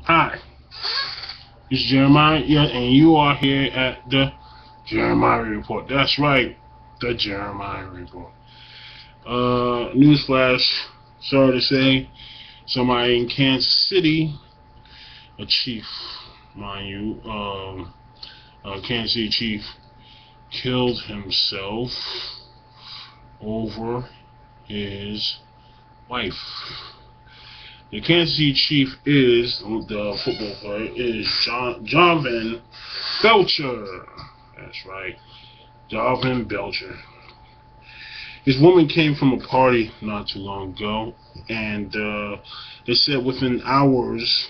Hi, it's Jeremiah, yeah, and you are here at the Jeremiah Report. That's right, the Jeremiah Report. Newsflash, sorry to say, somebody in Kansas City, a chief, mind you, Kansas City chief, killed himself over his wife. The Kansas City chief is, the football player, is Jovan Belcher. That's right, Jovan Belcher. His woman came from a party not too long ago, and they said within hours,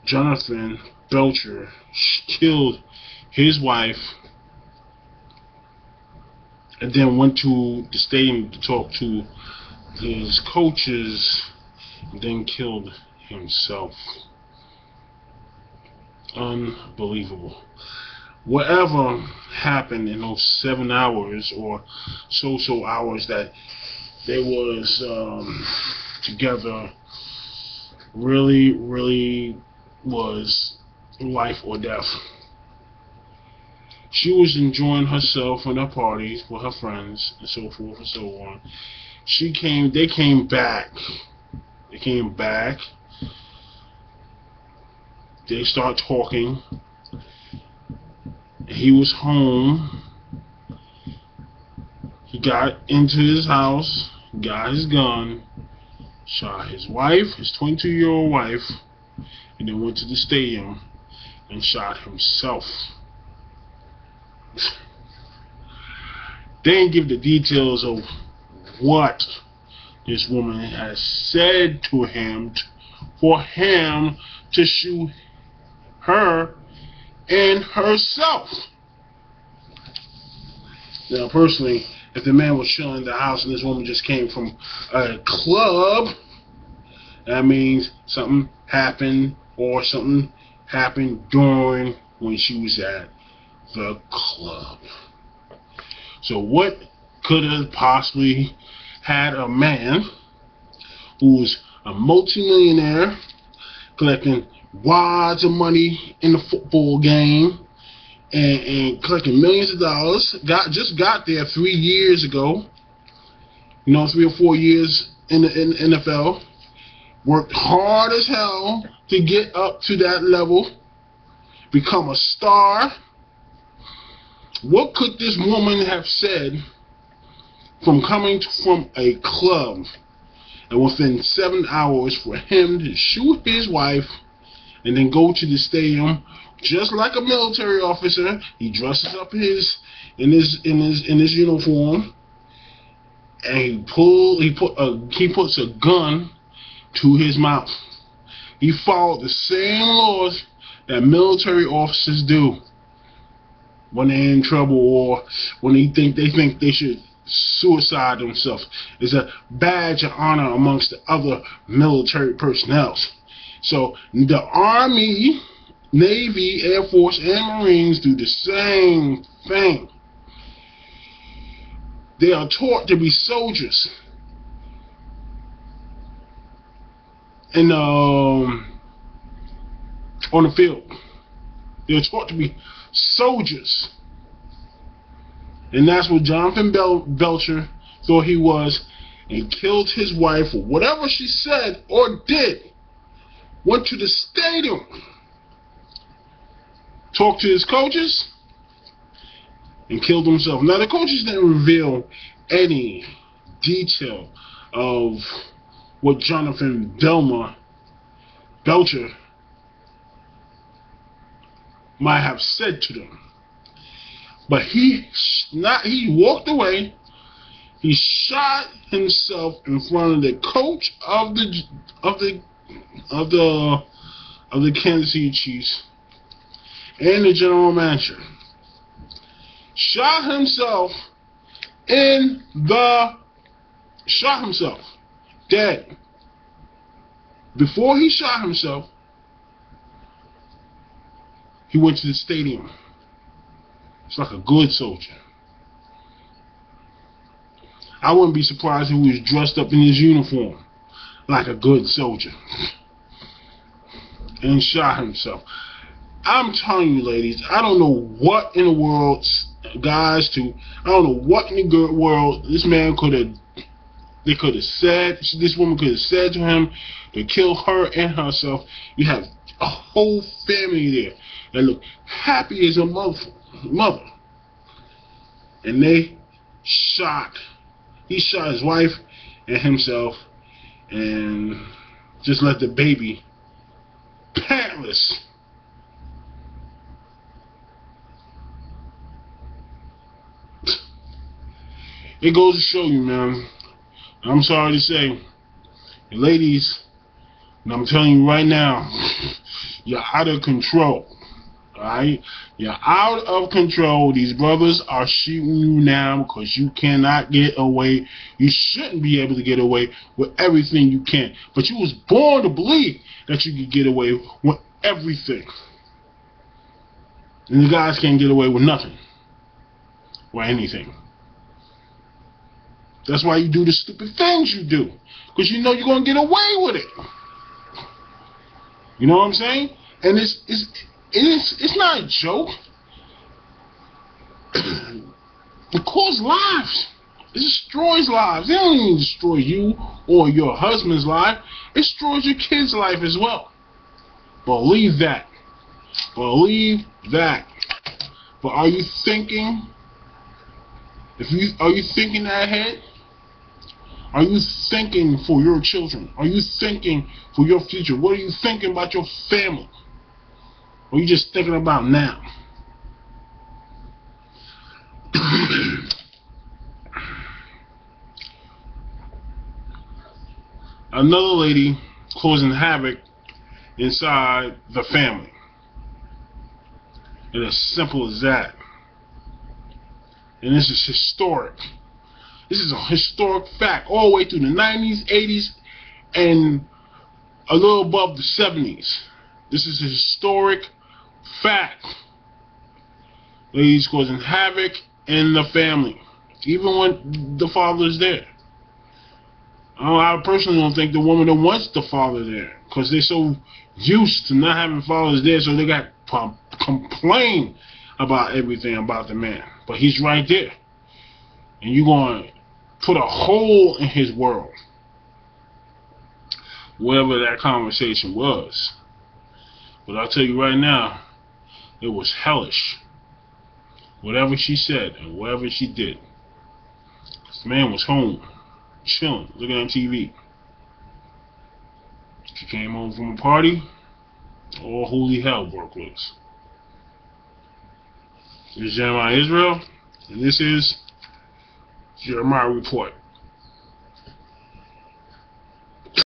Jovan Belcher killed his wife and then went to the stadium to talk to his coaches, and then killed himself. Unbelievable. Whatever happened in those 7 hours or so hours that they was together really was life or death. She was enjoying herself and her parties with her friends and so forth and so on. They came back. They start talking. He was home. He got into his house, got his gun, shot his wife, his 22-year-old wife, and then went to the stadium and shot himself. They didn't give the details of what this woman has said to him for him to shoot her and herself. Now, personally, if the man was chilling in the house and this woman just came from a club, that means something happened, or something happened during when she was at the club. So what could have possibly had a man who was a multimillionaire collecting wads of money in the football game and collecting millions of dollars, just got there 3 years ago, 3 or 4 years in the NFL, worked hard as hell to get up to that level, become a star. What could this woman have said from coming from a club and within 7 hours for him to shoot his wife and then go to the stadium just like a military officer? He dresses up in his uniform, and he puts a gun to his mouth. He followed the same laws that military officers do when they're in trouble or when they think they should suicide themselves. It's a badge of honor amongst the other military personnel. So the Army, Navy, Air Force, and Marines do the same thing. They are taught to be soldiers. And on the field, they're taught to be soldiers. And that's what Jovan Belcher thought he was, and killed his wife for whatever she said or did. Went to the stadium, talked to his coaches, and killed himself. Now, the coaches didn't reveal any detail of what Jovan Belcher might have said to them. But he walked away. He shot himself in front of the coach of the Kansas City Chiefs and the general manager. Shot himself dead. Before he shot himself, he went to the stadium. It's like a good soldier. I wouldn't be surprised if he was dressed up in his uniform like a good soldier. and shot himself. I'm telling you, ladies, I don't know what in the world, guys, I don't know what in the world this man could have, this woman could have said to him to kill her and herself. You have a whole family there that look happy as a mother. And he shot his wife and himself and just let the baby pantless. It goes to show you, man. I'm sorry to say, ladies, and I'm telling you right now, you're out of control. Alright? You're out of control. These brothers are shooting you now because you cannot get away. You shouldn't be able to get away with everything you can. But you was born to believe that you could get away with everything. And the guys can't get away with nothing. Or anything. That's why you do the stupid things you do. Because you know you're going to get away with it. You know what I'm saying? And it's not a joke. It costs lives. It destroys lives. It don't even destroy you or your husband's life. It destroys your kid's life as well. Believe that. Believe that. But are you thinking? Are you thinking ahead? Are you thinking for your children? Are you thinking for your future? What are you thinking about your family? Or are you just thinking about now? Another lady causing havoc inside the family. And as simple as that. And this is historic. This is a historic fact all the way through the 90s, 80s, and a little above the 70s. This is a historic fact. Ladies causing havoc in the family, even when the father is there. I personally don't think the woman that wants the father there, because they're so used to not having fathers there, so they got to complain about everything about the man. But he's right there. And you're going to put a hole in his world. Whatever that conversation was. But I'll tell you right now, it was hellish. Whatever she said and whatever she did. This man was home, chilling, looking at TV. She came home from a party, all holy hell broke loose. This is Jeremiah Israel, and this is Jeremiah Report.